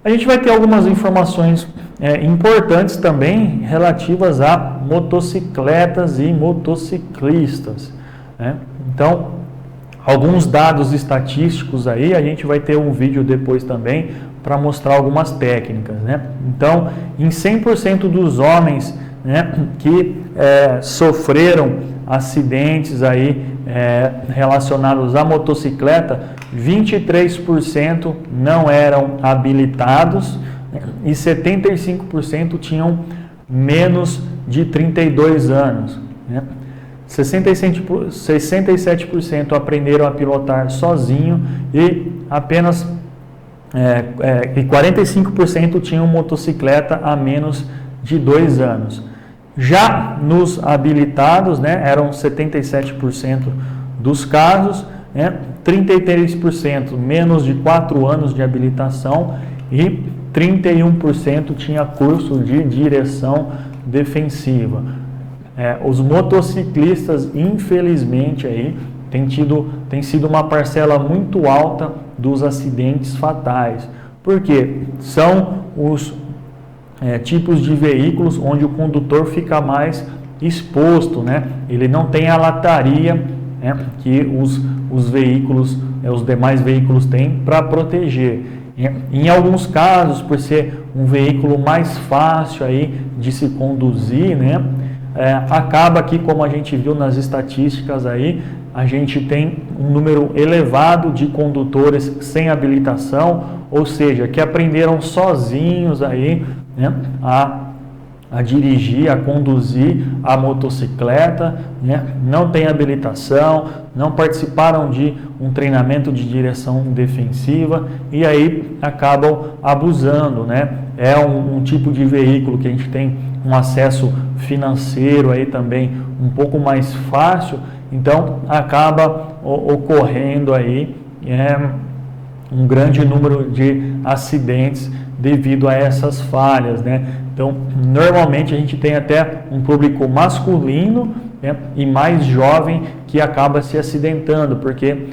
A gente vai ter algumas informações importantes também relativas a motocicletas e motociclistas, né? Então, alguns dados estatísticos aí, a gente vai ter um vídeo depois também para mostrar algumas técnicas, né? Então, em 100% dos homens, né, que sofreram acidentes aí relacionados à motocicleta, 23% não eram habilitados, né, e 75% tinham menos de 32 anos, né? 67% aprenderam a pilotar sozinho e apenas 45% tinham motocicleta há menos de 2 anos. Já nos habilitados, né, eram 77% dos casos, né, 33% menos de 4 anos de habilitação e 31% tinha curso de direção defensiva. Os motociclistas, infelizmente, aí, tem sido uma parcela muito alta dos acidentes fatais. Por quê? São os tipos de veículos onde o condutor fica mais exposto, né? Ele não tem a lataria, né, que os veículos, os demais veículos têm para proteger. Em alguns casos, por ser um veículo mais fácil aí de se conduzir, né, acaba que, como a gente viu nas estatísticas aí, a gente tem um número elevado de condutores sem habilitação, ou seja, que aprenderam sozinhos aí, né, a dirigir, a conduzir a motocicleta, né, não tem habilitação, não participaram de um treinamento de direção defensiva e aí acabam abusando, né? É um tipo de veículo que a gente tem um acesso financeiro aí também um pouco mais fácil, então acaba ocorrendo aí um grande número de acidentes devido a essas falhas, né? Então, normalmente a gente tem até um público masculino, né, e mais jovem que acaba se acidentando, porque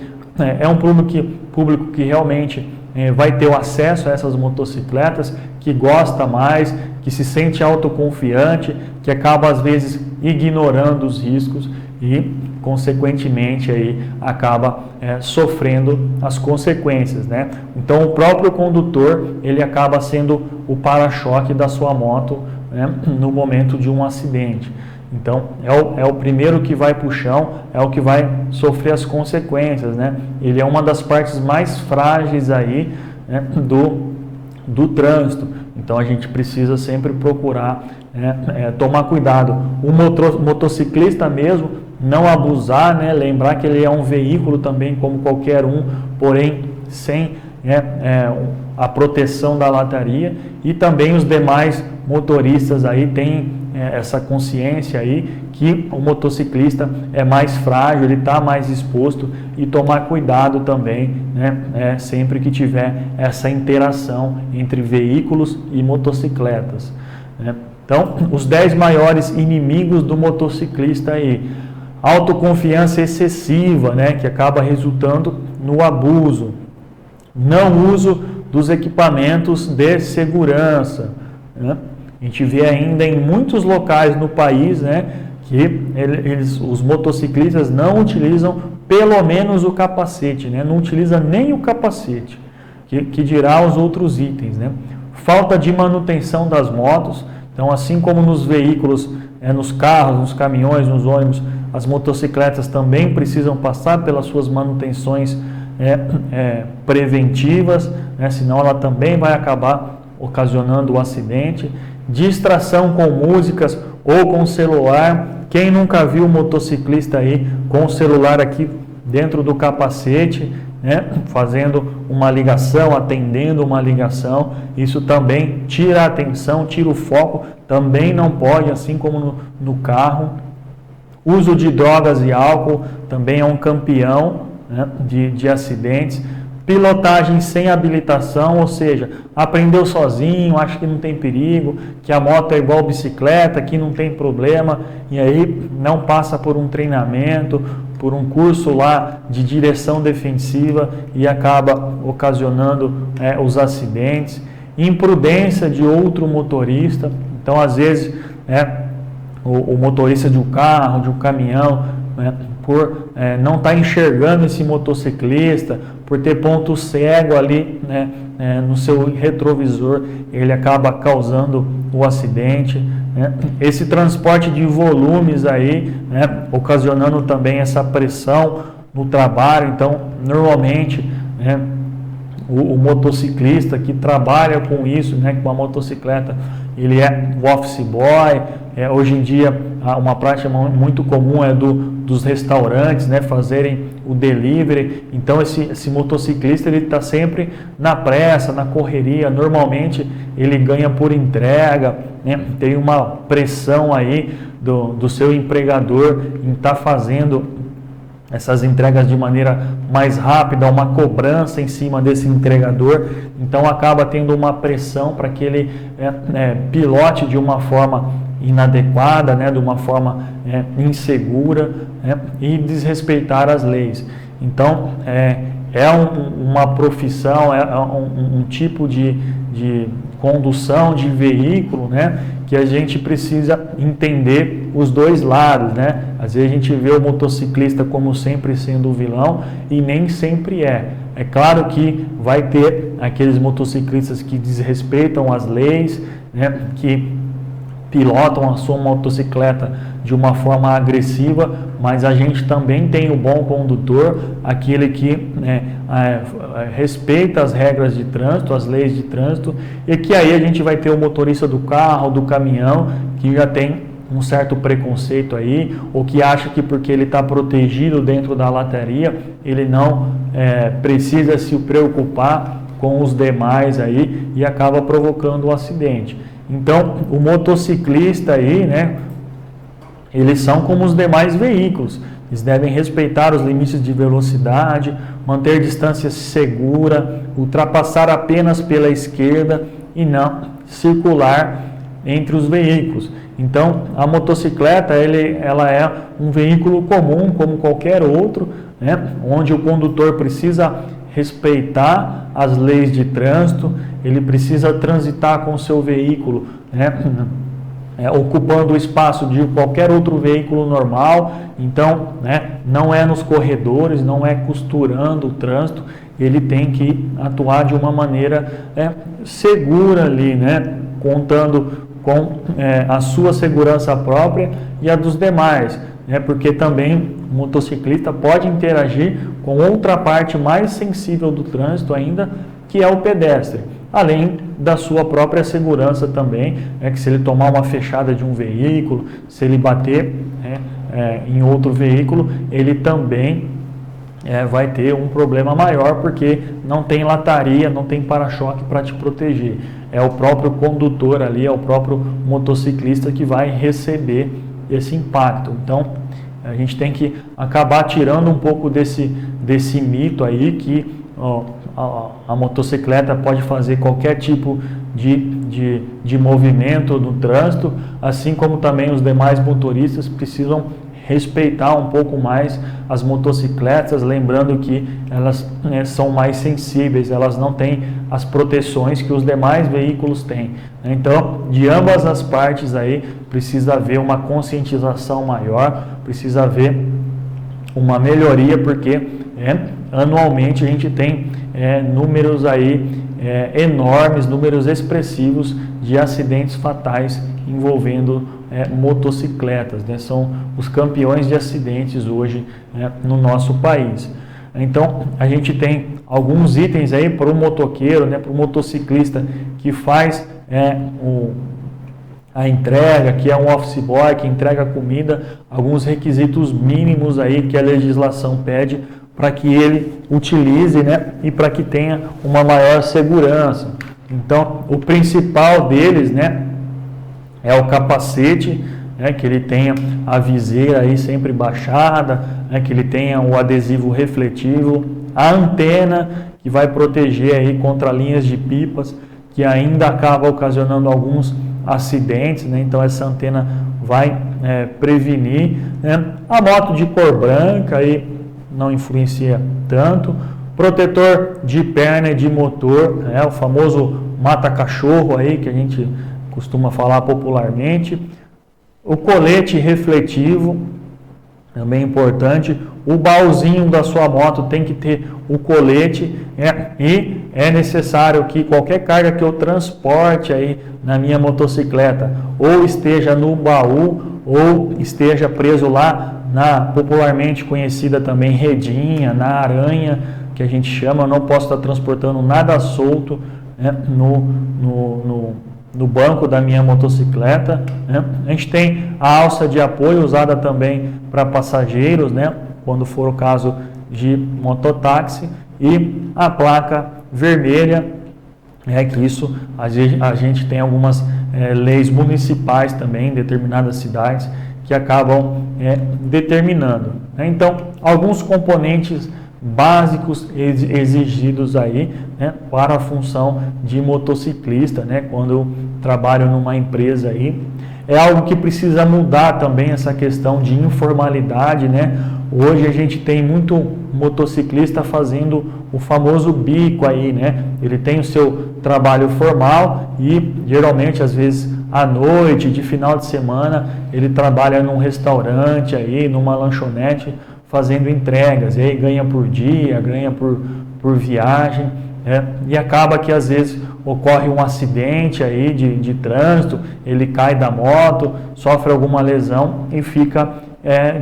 é um público que realmente vai ter o acesso a essas motocicletas, que gosta mais, que se sente autoconfiante, que acaba às vezes ignorando os riscos e, consequentemente, aí acaba sofrendo as consequências, né? Então, o próprio condutor, ele acaba sendo o para-choque da sua moto, né, no momento de um acidente. Então, é o primeiro que vai para o chão, é o que vai sofrer as consequências, né? Ele é uma das partes mais frágeis aí, né, do trânsito. Então, a gente precisa sempre procurar tomar cuidado. O motociclista mesmo, não abusar, né? Lembrar que ele é um veículo também como qualquer um, porém sem a proteção da lataria, e também os demais motoristas aí têm essa consciência aí que o motociclista é mais frágil, ele está mais exposto, e tomar cuidado também, né, sempre que tiver essa interação entre veículos e motocicletas, né? Então, os 10 maiores inimigos do motociclista aí: autoconfiança excessiva, né, que acaba resultando no abuso, não uso dos equipamentos de segurança, né? A gente vê ainda em muitos locais no país, né, que os motociclistas não utilizam pelo menos o capacete, né? Não utiliza nem o capacete, que dirá os outros itens, né? Falta de manutenção das motos. Então, assim como nos veículos, nos carros, nos caminhões, nos ônibus, as motocicletas também precisam passar pelas suas manutenções preventivas, né? Senão ela também vai acabar ocasionando o acidente. Distração com músicas ou com celular. Quem nunca viu um motociclista aí com o celular aqui dentro do capacete, né, fazendo uma ligação, atendendo uma ligação? Isso também tira a atenção, tira o foco, também não pode, assim como no carro. Uso de drogas e álcool também é um campeão, né, de acidentes. Pilotagem sem habilitação, ou seja, aprendeu sozinho, acha que não tem perigo, que a moto é igual bicicleta, que não tem problema, e aí não passa por um treinamento, por um curso lá de direção defensiva e acaba ocasionando os acidentes. imprudência de outro motorista. Então, às vezes, o motorista de um carro, de um caminhão, por não estar enxergando esse motociclista, por ter ponto cego ali, no seu retrovisor, ele acaba causando o acidente. Esse transporte de volumes aí, ocasionando também essa pressão no trabalho. Então, normalmente, o motociclista que trabalha com isso, com a motocicleta, ele é o office boy. Hoje em dia, uma prática muito comum é dos restaurantes, fazerem o delivery. Então, esse motociclista, ele está sempre na pressa, na correria. Normalmente, ele ganha por entrega, tem uma pressão aí do seu empregador em estar fazendo essas entregas de maneira mais rápida, uma cobrança em cima desse entregador. Então, acaba tendo uma pressão para que ele pilote de uma forma inadequada, de uma forma insegura, e desrespeitar as leis. Então, uma profissão, um tipo de condução de veículo, que a gente precisa entender os dois lados, Às vezes a gente vê o motociclista como sempre sendo o vilão, e nem sempre é. É claro que vai ter aqueles motociclistas que desrespeitam as leis, que pilotam a sua motocicleta de uma forma agressiva, mas a gente também tem o bom condutor, aquele que respeita as regras de trânsito, as leis de trânsito, e que aí a gente vai ter o motorista do carro, do caminhão, que já tem um certo preconceito aí, ou que acha que porque ele está protegido dentro da lataria, ele não precisa se preocupar com os demais aí, e acaba provocando o acidente. Então, o motociclista aí, eles são como os demais veículos. Eles devem respeitar os limites de velocidade, manter distância segura, ultrapassar apenas pela esquerda e não circular entre os veículos. Então, a motocicleta, ela é um veículo comum, como qualquer outro, onde o condutor precisa respeitar as leis de trânsito, ele precisa transitar com o seu veículo, ocupando o espaço de qualquer outro veículo normal. Então, não é nos corredores, não é costurando o trânsito, ele tem que atuar de uma maneira segura ali, contando com a sua segurança própria e a dos demais, porque também o motociclista pode interagir com outra parte mais sensível do trânsito ainda, que é o pedestre, além da sua própria segurança também, que se ele tomar uma fechada de um veículo, se ele bater em outro veículo, ele também vai ter um problema maior, porque não tem lataria, não tem para-choque para te proteger. É o próprio condutor ali, é o próprio motociclista que vai receber esse impacto. Então, a gente tem que acabar tirando um pouco desse mito aí que a motocicleta pode fazer qualquer tipo de movimento no trânsito, assim como também os demais motoristas precisam respeitar um pouco mais as motocicletas, lembrando que elas são mais sensíveis, elas não têm as proteções que os demais veículos têm. Então, de ambas as partes aí, precisa haver uma conscientização maior, precisa haver uma melhoria, porque anualmente a gente tem números aí enormes, números expressivos de acidentes fatais envolvendo motocicletas, são os campeões de acidentes hoje no nosso país. Então, a gente tem alguns itens aí para o motoqueiro, para o motociclista que faz a entrega, que é um office boy, que entrega comida, alguns requisitos mínimos aí que a legislação pede para que ele utilize, e para que tenha uma maior segurança. Então, o principal deles, é o capacete, que ele tenha a viseira aí sempre baixada, que ele tenha o adesivo refletivo, a antena que vai proteger aí contra linhas de pipas, que ainda acaba ocasionando alguns acidentes, então essa antena vai prevenir. A moto de cor branca aí não influencia tanto. Protetor de perna e de motor, o famoso mata-cachorro aí, que a gente costuma falar popularmente. O colete refletivo, também importante. O baúzinho da sua moto tem que ter o colete, e é necessário que qualquer carga que eu transporte aí na minha motocicleta ou esteja no baú ou esteja preso lá na popularmente conhecida também redinha, na aranha, que a gente chama. Eu não posso estar transportando nada solto, né, no banco da minha motocicleta, né? A gente tem a alça de apoio usada também para passageiros, né, quando for o caso de mototáxi, e a placa vermelha, que isso a gente tem algumas leis municipais também em determinadas cidades que acabam determinando, né? Então, alguns componentes básicos exigidos aí, né, para a função de motociclista, né, quando eu trabalho numa empresa aí. É algo que precisa mudar também, essa questão de informalidade, né? Hoje a gente tem muito motociclista fazendo o famoso bico aí, né? Ele tem o seu trabalho formal e geralmente, às vezes, à noite, de final de semana, ele trabalha num restaurante aí, numa lanchonete, fazendo entregas, e aí ganha por dia, ganha por viagem, e acaba que às vezes ocorre um acidente aí de trânsito, ele cai da moto, sofre alguma lesão e fica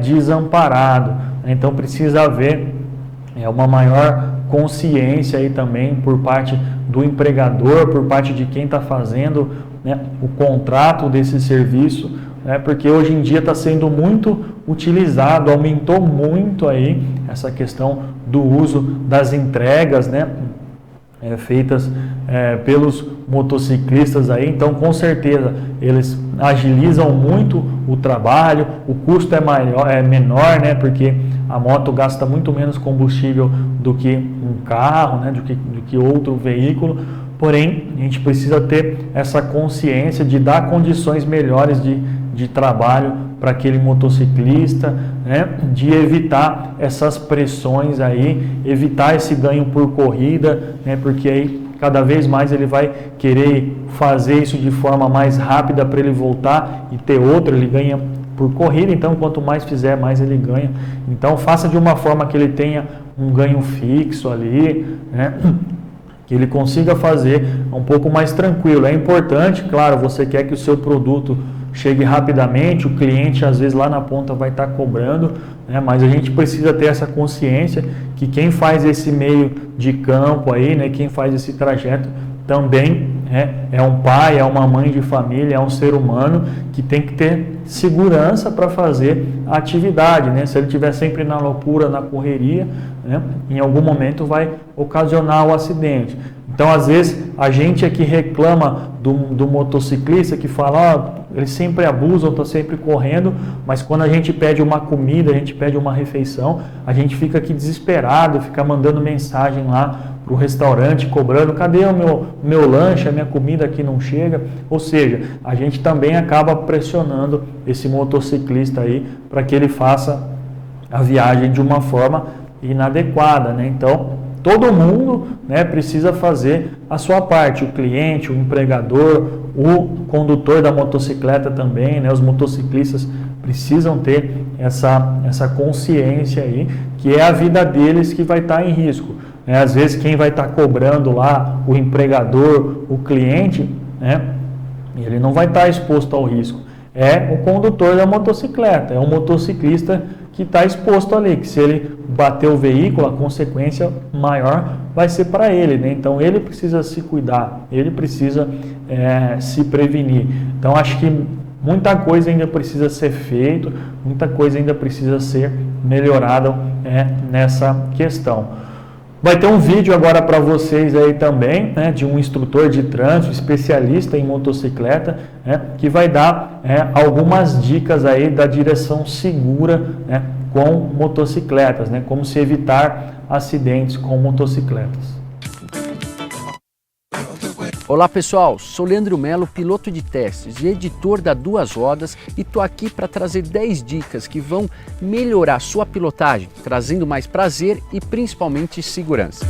desamparado. Então precisa haver uma maior consciência aí também por parte do empregador, por parte de quem está fazendo, né, o contrato desse serviço, porque hoje em dia está sendo muito utilizado, aumentou muito aí essa questão do uso das entregas, né, feitas pelos motociclistas aí. Então, com certeza, eles agilizam muito o trabalho, o custo é menor, né, porque a moto gasta muito menos combustível do que um carro, né, do que outro veículo. Porém, a gente precisa ter essa consciência de dar condições melhores de trabalho para aquele motociclista, né? De evitar essas pressões aí, evitar esse ganho por corrida, né? Porque aí cada vez mais ele vai querer fazer isso de forma mais rápida para ele voltar e ter outro, ele ganha por corrida, então quanto mais fizer, mais ele ganha. Então faça de uma forma que ele tenha um ganho fixo ali, né? Que ele consiga fazer um pouco mais tranquilo. É importante, claro, você quer que o seu produto chegue rapidamente, o cliente às vezes lá na ponta vai estar cobrando, né? Mas a gente precisa ter essa consciência que quem faz esse meio de campo aí, né, quem faz esse trajeto também é um pai, é uma mãe de família, é um ser humano que tem que ter segurança para fazer a atividade, né? Se ele estiver sempre na loucura, na correria, né, em algum momento vai ocasionar o acidente. Então, às vezes, a gente é que reclama do motociclista, que fala, eles sempre abusam, estão sempre correndo, mas quando a gente pede uma comida, a gente pede uma refeição, a gente fica aqui desesperado, fica mandando mensagem lá para o restaurante, cobrando, cadê o meu lanche, a minha comida aqui não chega? Ou seja, a gente também acaba pressionando esse motociclista aí para que ele faça a viagem de uma forma inadequada, né? Então, todo mundo, né, precisa fazer a sua parte, o cliente, o empregador, o condutor da motocicleta também, né, os motociclistas precisam ter essa consciência aí, que é a vida deles que vai estar em risco. Né? Às vezes quem vai estar cobrando lá, o empregador, o cliente, né, ele não vai estar exposto ao risco. É o condutor da motocicleta, é o motociclista que está exposto ali, que se ele bater o veículo, a consequência maior vai ser para ele, né? Então ele precisa se cuidar, ele precisa se prevenir. Então acho que muita coisa ainda precisa ser feita, muita coisa ainda precisa ser melhorada nessa questão. Vai ter um vídeo agora para vocês aí também, né, de um instrutor de trânsito, especialista em motocicleta, né, que vai dar algumas dicas aí da direção segura, né, com motocicletas, né, como se evitar acidentes com motocicletas. Olá pessoal, sou Leandro Melo, piloto de testes e editor da Duas Rodas, e estou aqui para trazer 10 dicas que vão melhorar sua pilotagem, trazendo mais prazer e principalmente segurança.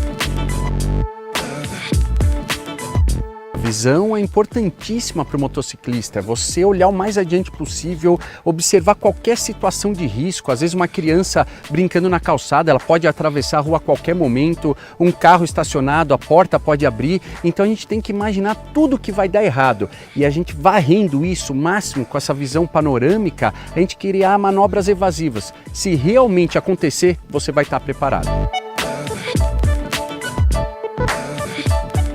visão é importantíssima para o motociclista. Você olhar o mais adiante possível, observar qualquer situação de risco. Às vezes uma criança brincando na calçada, ela pode atravessar a rua a qualquer momento, um carro estacionado, a porta pode abrir. Então a gente tem que imaginar tudo que vai dar errado. E a gente varrendo isso, o máximo, com essa visão panorâmica, a gente criar manobras evasivas. Se realmente acontecer, você vai estar preparado.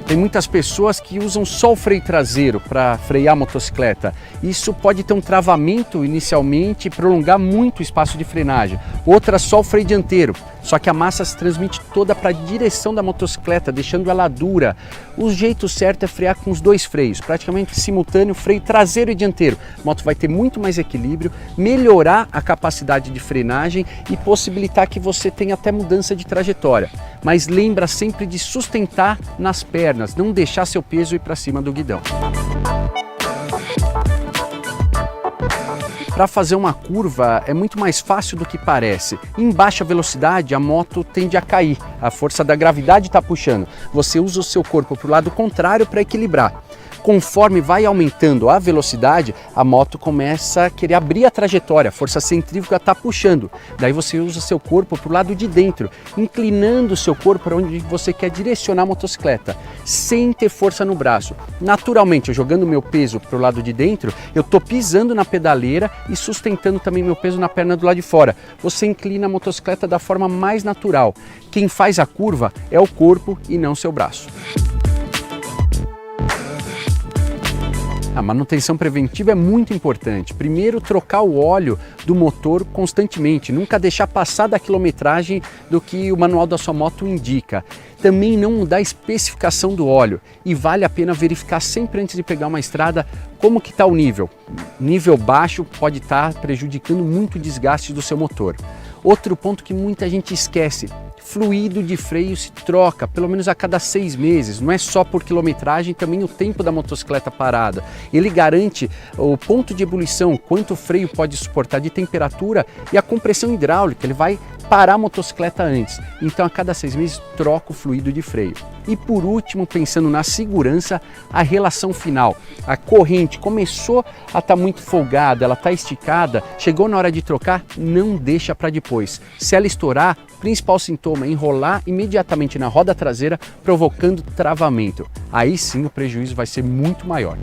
Tem muitas pessoas que usam só o freio traseiro para frear a motocicleta. Isso pode ter um travamento inicialmente e prolongar muito o espaço de frenagem. Outras só o freio dianteiro, só que a massa se transmite toda para a direção da motocicleta, deixando ela dura. O jeito certo é frear com os dois freios, praticamente simultâneo, freio traseiro e dianteiro. A moto vai ter muito mais equilíbrio, melhorar a capacidade de frenagem e possibilitar que você tenha até mudança de trajetória. Mas lembra sempre de sustentar nas pernas, não deixar seu peso ir para cima do guidão. Para fazer uma curva é muito mais fácil do que parece. Em baixa velocidade a moto tende a cair, a força da gravidade está puxando. Você usa o seu corpo para o lado contrário para equilibrar. Conforme vai aumentando a velocidade, a moto começa a querer abrir a trajetória, a força centrífuga está puxando. Daí você usa seu corpo para o lado de dentro, inclinando o seu corpo para onde você quer direcionar a motocicleta, sem ter força no braço. Naturalmente, eu jogando meu peso para o lado de dentro, eu estou pisando na pedaleira e sustentando também meu peso na perna do lado de fora. Você inclina a motocicleta da forma mais natural. Quem faz a curva é o corpo e não seu braço. A manutenção preventiva é muito importante. Primeiro, trocar o óleo do motor constantemente, nunca deixar passar da quilometragem do que o manual da sua moto indica. Também não mudar a especificação do óleo e vale a pena verificar sempre antes de pegar uma estrada como que está o nível. Nível baixo pode estar prejudicando muito o desgaste do seu motor. Outro ponto que muita gente esquece: fluido de freio se troca pelo menos a cada 6 meses, não é só por quilometragem, também o tempo da motocicleta parada. Ele garante o ponto de ebulição, quanto o freio pode suportar de temperatura e a compressão hidráulica, ele vai parar a motocicleta antes. Então a cada 6 meses troca o fluido de freio. E por último, pensando na segurança, a relação final. A corrente começou a estar muito folgada, ela está esticada, chegou na hora de trocar, não deixa para depois. Se ela estourar, o principal sintoma é enrolar imediatamente na roda traseira, provocando travamento. Aí sim o prejuízo vai ser muito maior.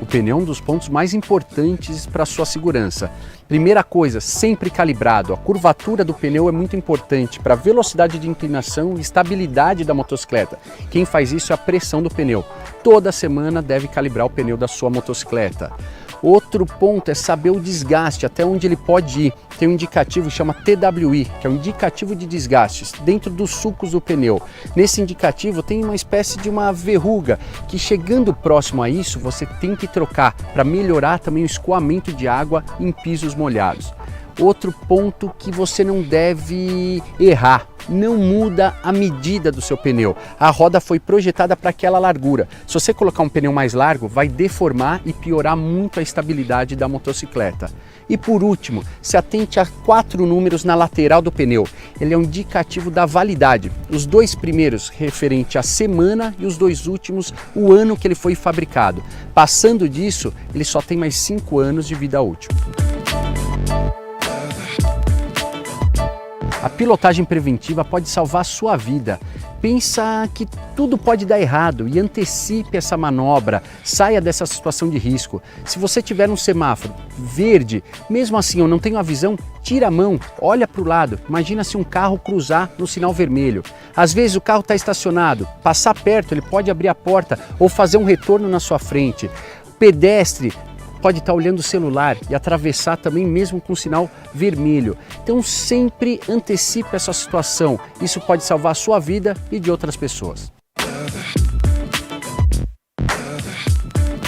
O pneu é um dos pontos mais importantes para a sua segurança. Primeira coisa, sempre calibrado. A curvatura do pneu é muito importante para a velocidade de inclinação e estabilidade da motocicleta. Quem faz isso é a pressão do pneu. Toda semana deve calibrar o pneu da sua motocicleta. Outro ponto é saber o desgaste, até onde ele pode ir. Tem um indicativo que chama TWI, que é um indicativo de desgastes, dentro dos sulcos do pneu. Nesse indicativo tem uma espécie de uma verruga, que chegando próximo a isso, você tem que trocar para melhorar também o escoamento de água em pisos molhados. Outro ponto que você não deve errar: não muda a medida do seu pneu. A roda foi projetada para aquela largura. Se você colocar um pneu mais largo, vai deformar e piorar muito a estabilidade da motocicleta. E por último, se atente a 4 números na lateral do pneu. Ele é um indicativo da validade. Os 2 primeiros referente à semana e os 2 últimos o ano que ele foi fabricado. Passando disso, ele só tem mais 5 anos de vida útil. A pilotagem preventiva pode salvar a sua vida. Pensa que tudo pode dar errado e antecipe essa manobra, saia dessa situação de risco. Se você tiver um semáforo verde, mesmo assim eu não tenho a visão, tira a mão, olha para o lado, imagina se um carro cruzar no sinal vermelho. Às vezes o carro está estacionado, passar perto, ele pode abrir a porta ou fazer um retorno na sua frente. O pedestre pode estar olhando o celular e atravessar também mesmo com sinal vermelho. Então sempre antecipe essa situação. Isso pode salvar a sua vida e de outras pessoas.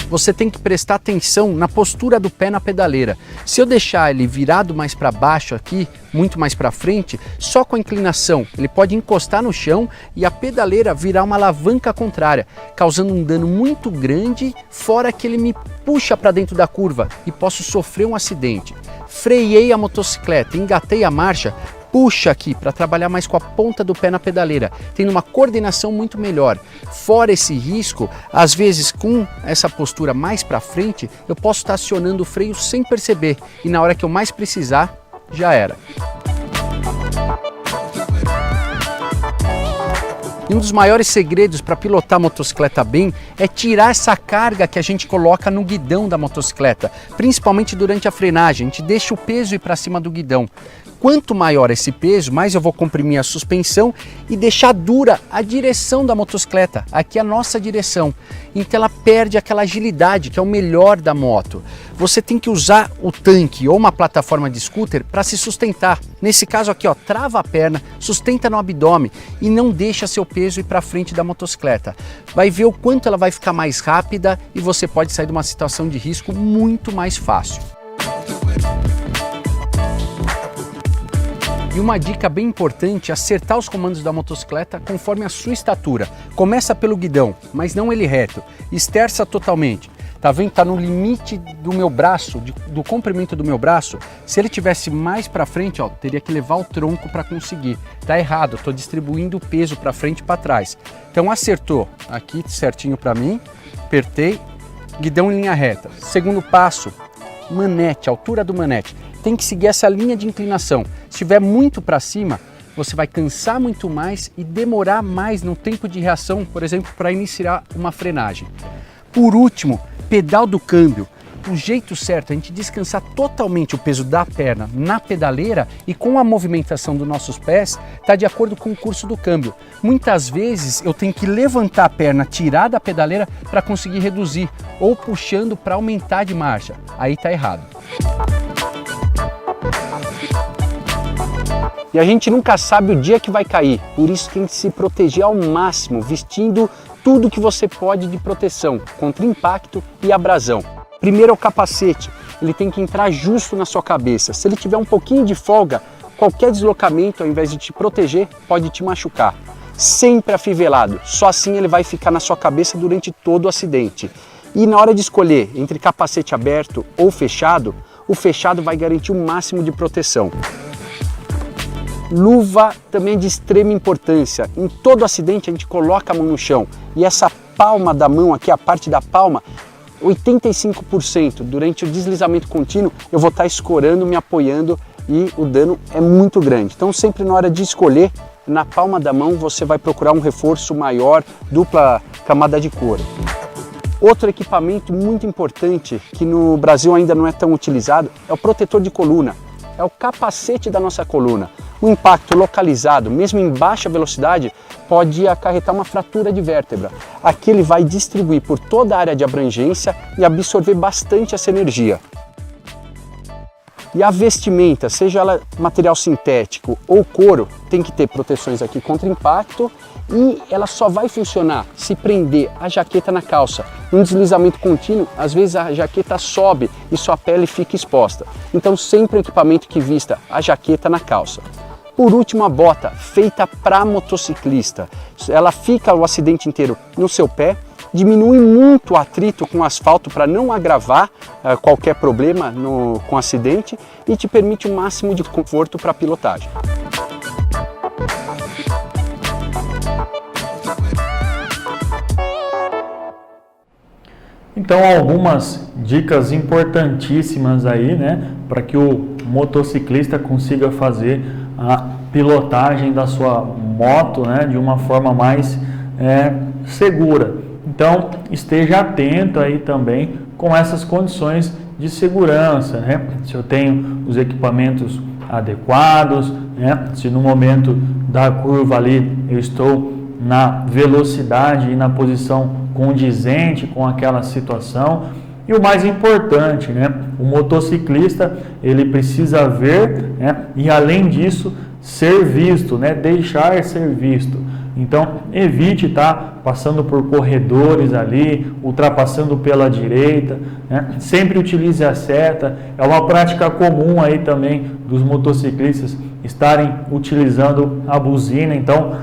Você tem que prestar atenção na postura do pé na pedaleira. Se eu deixar ele virado mais para baixo aqui, muito mais para frente, só com a inclinação ele pode encostar no chão e a pedaleira virar uma alavanca contrária, causando um dano muito grande, fora que ele me puxa para dentro da curva e posso sofrer um acidente. Freiei a motocicleta, engatei a marcha, puxa aqui para trabalhar mais com a ponta do pé na pedaleira, tendo uma coordenação muito melhor. Fora esse risco, às vezes com essa postura mais para frente, eu posso estar acionando o freio sem perceber e na hora que eu mais precisar, já era. E um dos maiores segredos para pilotar a motocicleta bem é tirar essa carga que a gente coloca no guidão da motocicleta, principalmente durante a frenagem. A gente deixa o peso ir para cima do guidão. Quanto maior esse peso, mais eu vou comprimir a suspensão e deixar dura a direção da motocicleta. Aqui é a nossa direção. Então ela perde aquela agilidade, que é o melhor da moto. Você tem que usar o tanque ou uma plataforma de scooter para se sustentar. Nesse caso aqui, ó, trava a perna, sustenta no abdômen e não deixa seu peso ir para frente da motocicleta. Vai ver o quanto ela vai ficar mais rápida e você pode sair de uma situação de risco muito mais fácil. E uma dica bem importante é acertar os comandos da motocicleta conforme a sua estatura. Começa pelo guidão, mas não ele reto. Esterça totalmente. Tá vendo? Tá no limite do meu braço, do comprimento do meu braço. Se ele tivesse mais para frente, ó, teria que levar o tronco para conseguir. Tá errado, eu tô distribuindo o peso para frente e para trás. Então acertou aqui certinho para mim, apertei, guidão em linha reta. Segundo passo, manete, altura do manete. Tem que seguir essa linha de inclinação. Se estiver muito para cima, você vai cansar muito mais e demorar mais no tempo de reação, por exemplo, para iniciar uma frenagem. Por último, pedal do câmbio. O jeito certo é a gente descansar totalmente o peso da perna na pedaleira e com a movimentação dos nossos pés está de acordo com o curso do câmbio. Muitas vezes eu tenho que levantar a perna, tirar da pedaleira para conseguir reduzir ou puxando para aumentar de marcha. Aí está errado. E a gente nunca sabe o dia que vai cair, por isso tem que se proteger ao máximo, vestindo tudo que você pode de proteção contra impacto e abrasão. Primeiro é o capacete, ele tem que entrar justo na sua cabeça. Se ele tiver um pouquinho de folga, qualquer deslocamento, ao invés de te proteger, pode te machucar. Sempre afivelado, só assim ele vai ficar na sua cabeça durante todo o acidente. E na hora de escolher entre capacete aberto ou fechado, o fechado vai garantir o máximo de proteção. Luva também é de extrema importância. Em todo acidente a gente coloca a mão no chão e essa palma da mão aqui, a parte da palma, 85% durante o deslizamento contínuo eu vou estar escorando, me apoiando e o dano é muito grande. Então sempre na hora de escolher, na palma da mão você vai procurar um reforço maior, dupla camada de couro. Outro equipamento muito importante que no Brasil ainda não é tão utilizado é o protetor de coluna. É o capacete da nossa coluna. O impacto localizado, mesmo em baixa velocidade, pode acarretar uma fratura de vértebra. Aqui ele vai distribuir por toda a área de abrangência e absorver bastante essa energia. E a vestimenta, seja ela material sintético ou couro, tem que ter proteções aqui contra impacto e ela só vai funcionar se prender a jaqueta na calça. Em deslizamento contínuo, às vezes a jaqueta sobe e sua pele fica exposta. Então sempre o equipamento que vista a jaqueta na calça. Por último, a bota, feita para motociclista. Ela fica o acidente inteiro no seu pé, diminui muito o atrito com o asfalto para não agravar qualquer problema com o acidente e te permite o máximo de conforto para a pilotagem. Então, algumas dicas importantíssimas aí, né, para que o motociclista consiga fazer a pilotagem da sua moto, né, de uma forma mais segura. Então, esteja atento aí também com essas condições de segurança, né? Se eu tenho os equipamentos adequados, né? Se no momento da curva ali eu estou na velocidade e na posição condizente com aquela situação. E o mais importante, né? O motociclista, ele precisa ver, né? E além disso, ser visto, né? Deixar ser visto. Então, evite estar passando por corredores ali, ultrapassando pela direita, né? Sempre utilize a seta. É uma prática comum aí também dos motociclistas estarem utilizando a buzina. Então,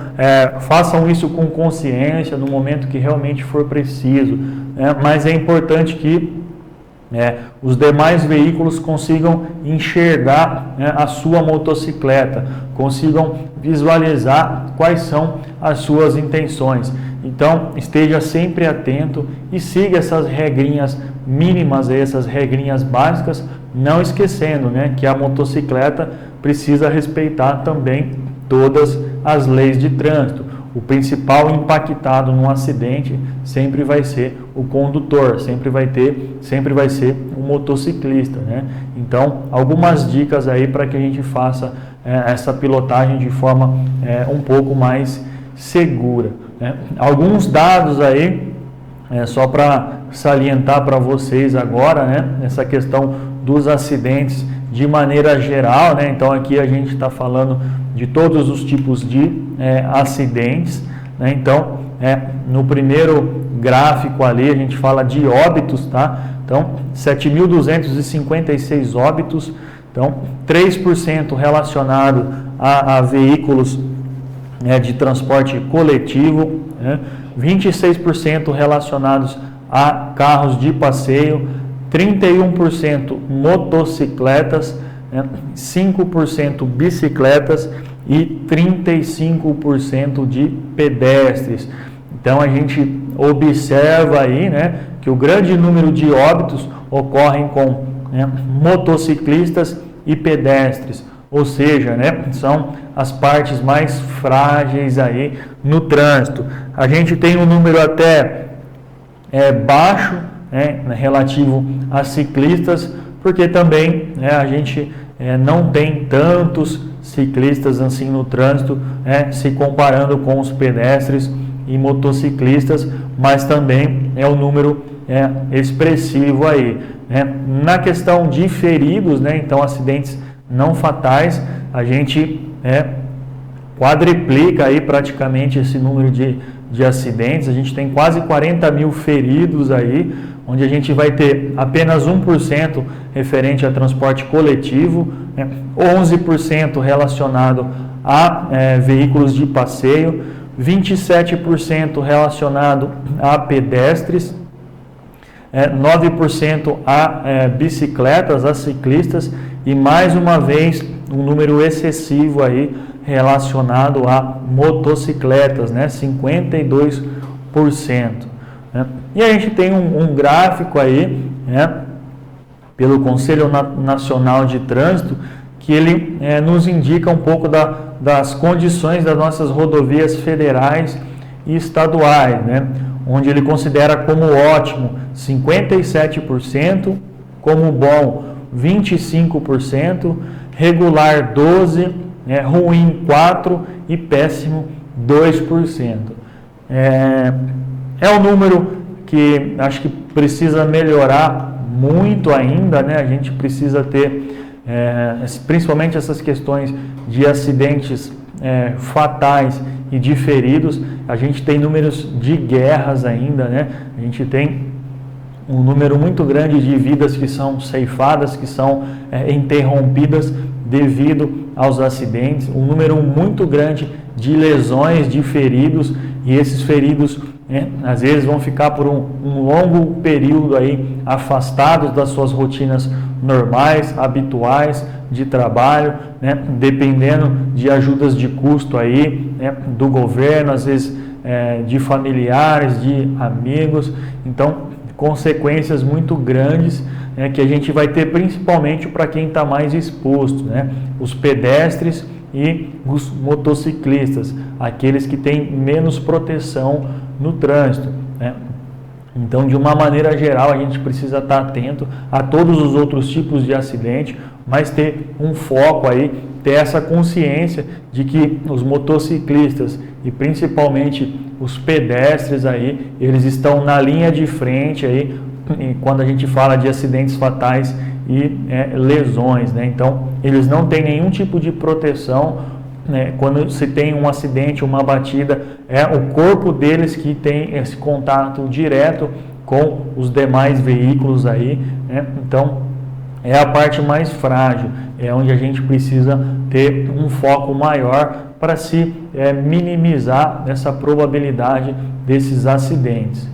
façam isso com consciência no momento que realmente for preciso, né? Mas é importante que os demais veículos consigam enxergar, né, a sua motocicleta, consigam visualizar quais são as suas intenções. Então, esteja sempre atento e siga essas regrinhas mínimas, essas regrinhas básicas, não esquecendo, né, que a motocicleta precisa respeitar também todas as leis de trânsito. O principal impactado num acidente sempre vai ser o condutor, sempre vai ser o motociclista, né? Então, algumas dicas aí para que a gente faça essa pilotagem de forma um pouco mais segura, né? Alguns dados aí, só para salientar para vocês agora, né? Essa questão dos acidentes de maneira geral, né? Então aqui a gente está falando de todos os tipos de acidentes, né? Então, no primeiro gráfico ali a gente fala de óbitos, tá? Então, 7.256 óbitos, então 3% relacionado a veículos de transporte coletivo, né? 26% relacionados a carros de passeio, 31% motocicletas, 5% bicicletas e 35% de pedestres. Então a gente observa aí, né, que o grande número de óbitos ocorrem com motociclistas e pedestres, ou seja, né, são as partes mais frágeis aí no trânsito. A gente tem um número até baixo, relativo a ciclistas, porque também a gente não tem tantos ciclistas assim no trânsito, se comparando com os pedestres e motociclistas, mas também é um número expressivo aí, né? Na questão de feridos, né, então acidentes não fatais, a gente quadriplica aí praticamente esse número de acidentes. A gente tem quase 40 mil feridos aí, onde a gente vai ter apenas 1% referente a transporte coletivo, 11% relacionado a veículos de passeio, 27% relacionado a pedestres, 9% a bicicletas, a ciclistas, e mais uma vez um número excessivo aí relacionado a motocicletas, 52%. Né? E a gente tem um gráfico aí, pelo Conselho Nacional de Trânsito, que ele nos indica um pouco das condições das nossas rodovias federais e estaduais, né? Onde ele considera como ótimo 57%, como bom 25%, regular 12%, ruim 4% e péssimo 2%. É um número que acho que precisa melhorar muito ainda, né? A gente precisa ter, principalmente essas questões de acidentes fatais e de feridos. A gente tem números de guerras ainda, né? A gente tem um número muito grande de vidas que são ceifadas, que são interrompidas devido aos acidentes, um número muito grande de lesões, de feridos, e esses feridos às vezes vão ficar por um longo período aí afastados das suas rotinas normais, habituais de trabalho, dependendo de ajudas de custo aí, do governo, às vezes de familiares, de amigos. Então, consequências muito grandes que a gente vai ter principalmente para quem está mais exposto, os pedestres e os motociclistas, aqueles que têm menos proteção no trânsito, Então, de uma maneira geral, a gente precisa estar atento a todos os outros tipos de acidente, mas ter um foco aí, ter essa consciência de que os motociclistas e principalmente os pedestres aí, eles estão na linha de frente aí, quando a gente fala de acidentes fatais e lesões, Então, eles não têm nenhum tipo de proteção, quando se tem um acidente, uma batida, é o corpo deles que tem esse contato direto com os demais veículos aí, Então, é a parte mais frágil, é onde a gente precisa ter um foco maior para se minimizar essa probabilidade desses acidentes.